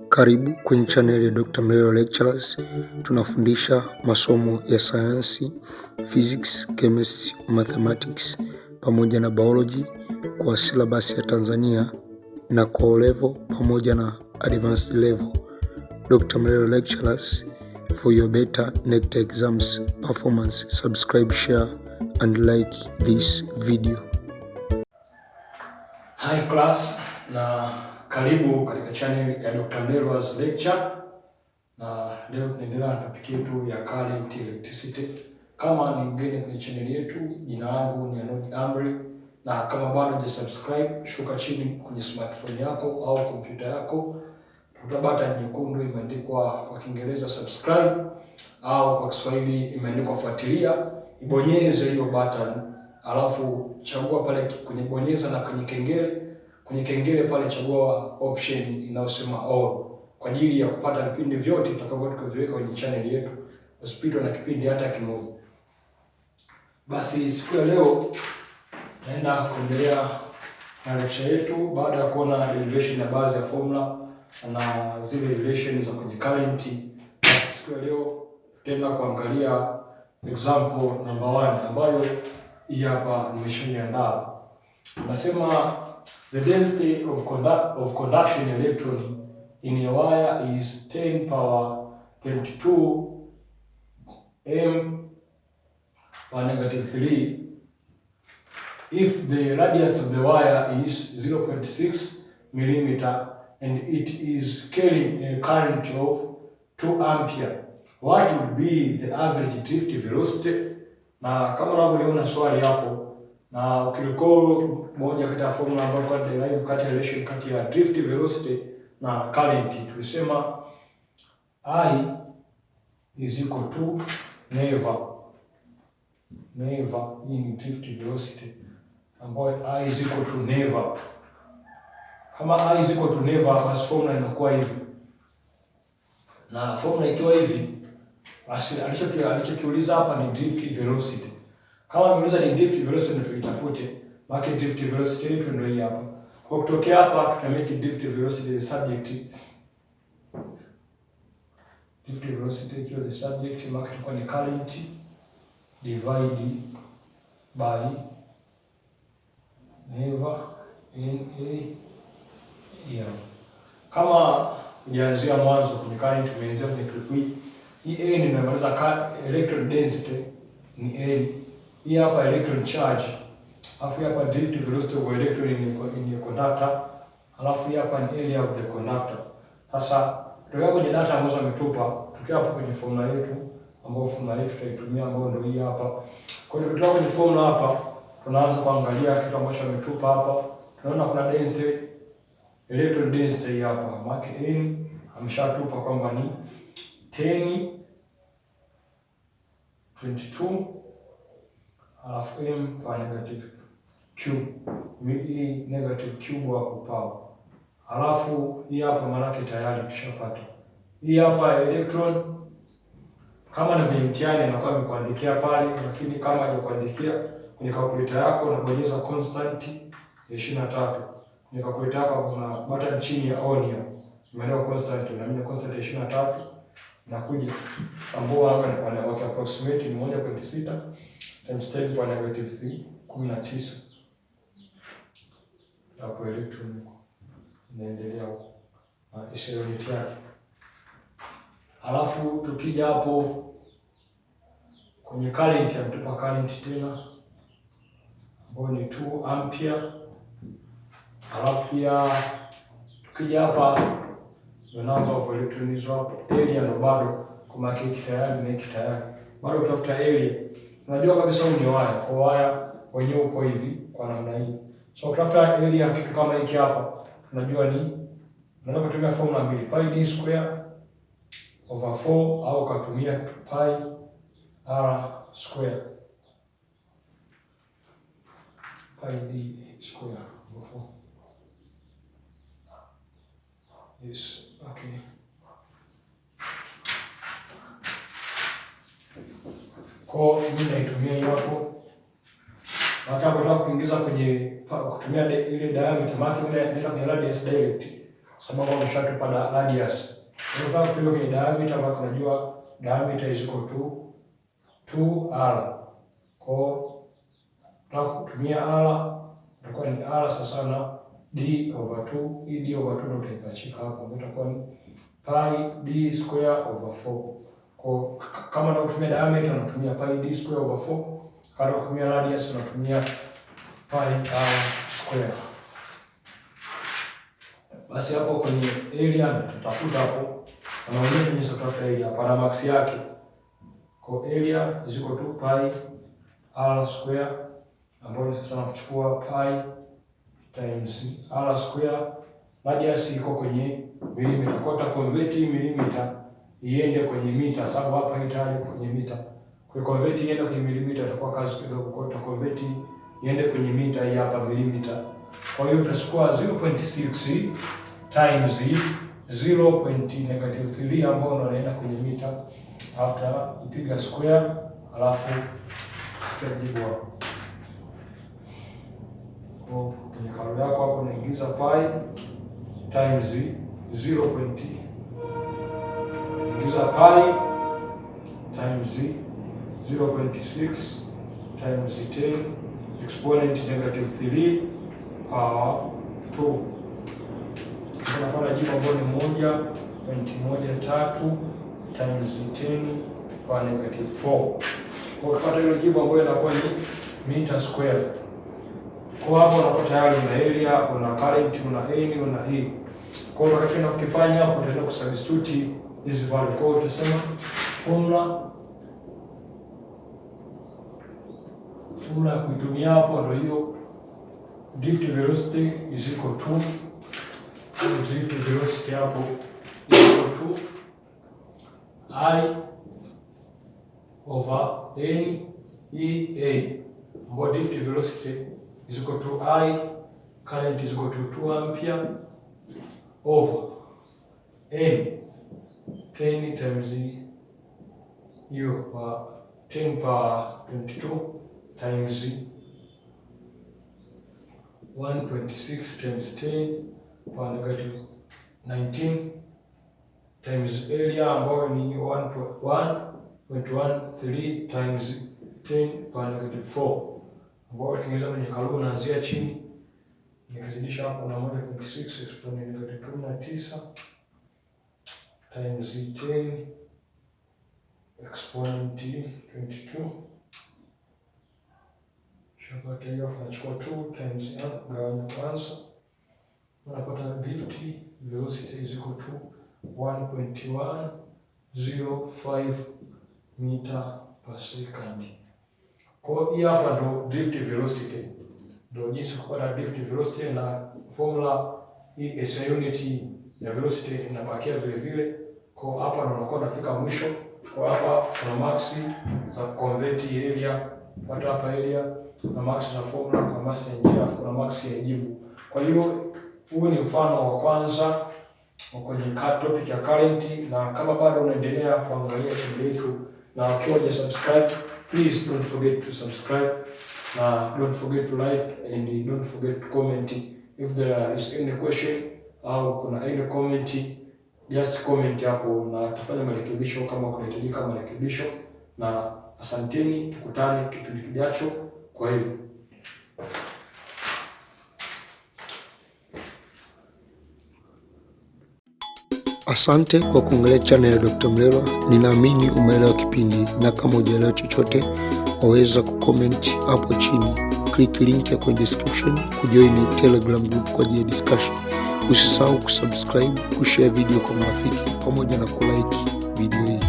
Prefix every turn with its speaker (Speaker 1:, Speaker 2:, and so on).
Speaker 1: Karibu kwenye channel ya Dr. Mlelo Lectures. Tunafundisha masomo ya sayansi, physics, chemistry, mathematics pamoja na biology kwa syllabus ya Tanzania na kwa O level pamoja na advanced level. Dr. Mlelo Lectures, for your better next exams performance. Subscribe, share and like this video.
Speaker 2: Hi class, na karibu katika channel ya Dr. Mlelo's Lecture, na leo tunaendelea na topic yetu ya current electricity. Kama ni mgeni kwenye channel yetu, jina langu ni Anod Amri, na kama bado hujasubscribe, shuka chini kwenye smartphone yako au kompyuta yako, utakuta button nyekundu imeandikwa kwa Kiingereza subscribe au kwa Kiswahili imeandikwa fuatilia. Ibonyeze hiyo button, alafu chagua pale kwenye bonyeza na kwenye kengele pale chagua option inayosema all kwa ajili ya kupata vipindi vyote tutakavyoviweka kwenye channel yetu, usipitwe na kipindi hata kimoja. Basi siku ya leo naenda kuendelea na lecture yetu baada ya kuona derivation ya baadhi ya formula na zile relations za kwenye current. Siku ya leo tutaenda kuangalia example number 1 ambayo hii hapa nimeshaiandaa. Nasema the density of conduction electron in a wire is 10 power 22 m per -3 if the radius of the wire is 0.6 mm and it is carrying a current of 2 ampere. What would be the average drift velocity? Na kama unavyoona swali hapo, na ukirecall moja kati ya formula ambayo kwa derive kati ya relation kati ya drift velocity na current, tulisema I is equal to never hii ni drift velocity ambayo I is equal to never. Kama I is equal to never, basi formula inakuwa hivi, na formula ikiwa hivi, basi alichokiuliza hapa ni drift velocity. Kama ameuliza ni drift velocity, ndio tuitafute. Maana drift velocity yetu ndio hii hapa. Kwa kutokea hapa tutamake drift velocity the subject. Drift velocity ikiwa the subject, maana itakuwa ni current divided by never na. Kama hujaanzia mwanzo kwenye current, tumeanzia kwenye clip hii. Hii N inamaanisha electron density ni N. Hii hapa electron charge. Alafu hapa drift velocity of electron in a conductor. Alafu hapa ni area of the conductor. Sasa tukiwa kwenye data ambazo ametupa, tukiwa hapo kwenye formula yetu ambayo formula yetu tutaitumia ambayo ndio hii hapa. Kwa hiyo tukiwa kwenye formula hapa, tunaanza kuangalia kitu ambacho ametupa hapa. Tunaona kuna density, electron density hapa. Maana N ameshatupa kwamba ni 10 22 alafu m kwa negative cube, hii negative cube hapo power. Alafu hii hapa maana tayari tushapata. Hii hapa electron, kama ni kwenye mtihani anakuwa amekuandikia pale, lakini kama hajakuandikia kwenye calculator yako unabonyeza constant ya 23. Kwenye calculator yako kuna button chini ya on ya imeandikwa constant, na mimi constant ya 23 na kuja ambao hapa ni waki approximate ni 1.6 times 10 kwa -3 19 hapo electron inaendelea huko na isolate yake. Alafu tukija hapo kwenye current, amtupa current tena ambayo ni 2 ampere. Alafu pia tukija hapa the number of electrons hapo, area ndo bado kama hiki tayari na hiki tayari. Bado tutafuta area. Unajua kabisa huu ni waya, kwa waya wenyewe uko hivi kwa namna hii. So tutafuta area kitu kama hiki hapa. Tunajua ni unaweza kutumia formula mbili, pi d square over 4 au kutumia pi r square. Pi d square over 4. Yes, okay. Kwa mimi naitumia hiyo hapo. Nataka kuingiza kwenye kutumia ile diameter, maana ile inaenda kwenye radius direct. sababu ameshatupa radius. Tunataka kutumia kwenye diameter ambayo tunajua diameter is equal to 2r. Kwa tunataka kutumia r, itakuwa ni r sasa na d/2. Hii d/2 ndio utaipachika hapo, itakuwa ni pi d square over 4. Kwa kama unatumia diameter unatumia pi d square over 4, kama unatumia radius unatumia pi r square. Basi hapo kwenye area tutafuta hapo, anaonyesha kwenye kutafuta area hapa na max yake. Kwa area is equal to pi r square, ambayo sasa tunachukua pi times r square. Radius iko kwenye milimita, kwa ta convert milimita iende kwenye mita, sababu hapa hii tayari kwenye mita. Kwa convert iende kwenye milimita itakuwa kazi kidogo, kwa ta convert iende kwenye mita, hii hapa milimita. Kwa hiyo utachukua 0.6 times 0.3 ambao unaenda kwenye mita, after ipiga square, alafu tutajibu hapo. Kwa kwenye kalori yako hapo unaingiza pi times 0.6 times 10 exponent -3 power 2. Tunapata jibu ambalo ni 1.13 times 10 power -4. Kwa kupata hilo jibu ambalo linakuwa ni meter square. Kwa hapo unapata tayari una area, una current, una n, una e. Kwa hiyo wakati unakifanya hapo utaenda kusubstitute hizi value. Kwa hiyo utasema formula ya kuitumia hapo ndio hiyo, drift velocity is equal to, drift velocity hapo is equal to I over n EA, ambapo drift velocity is equal to I, current is equal to 2 ampere over n 10 times hiyo 10 power 22 times 1.6 times 10 power -19 times area ambayo ni 1.13 times 10 power -4, ambayo tukiingiza kwenye kalori unaanzia chini, nikizidisha hapo na 1.6 exponent -19 times 10 exponent 22. Shapata hiyo tunachukua 2 times gawanya kwanza, unapata drift velocity is equal to 1.105 meter per second. Kwa hiyo hapa ndo drift velocity, ndo jinsi kupata drift velocity, na formula hii SI unit ya velocity inabakia vile vile. Kwa hapa ndo unakuwa unafika mwisho. Kwa hapa kuna max za convert area, pata hapa area na max za formula, kwa max ya njia, kuna max ya jibu. Kwa hiyo huu ni mfano wa kwanza kwenye topic ya current, na kama bado unaendelea kuangalia channel yetu na ukiwa hujasubscribe, please don't forget to subscribe, na don't forget to like and don't forget to comment. If there is any question au kuna any comment, just comment hapo na tafanya marekebisho kama kunahitajika marekebisho. Na asanteni, tukutane kipindi kijacho. Kwa hiyo
Speaker 1: asante kwa kuangalia channel ya Dr. Mlelwa. Ninaamini umeelewa kipindi, na kama hujaelewa chochote waweza kucomment hapo chini. Click link ya kwenye description kujoin Telegram group kwa ajili ya discussion. Usisahau kusubscribe, kushare video kwa marafiki pamoja na kulike video hii.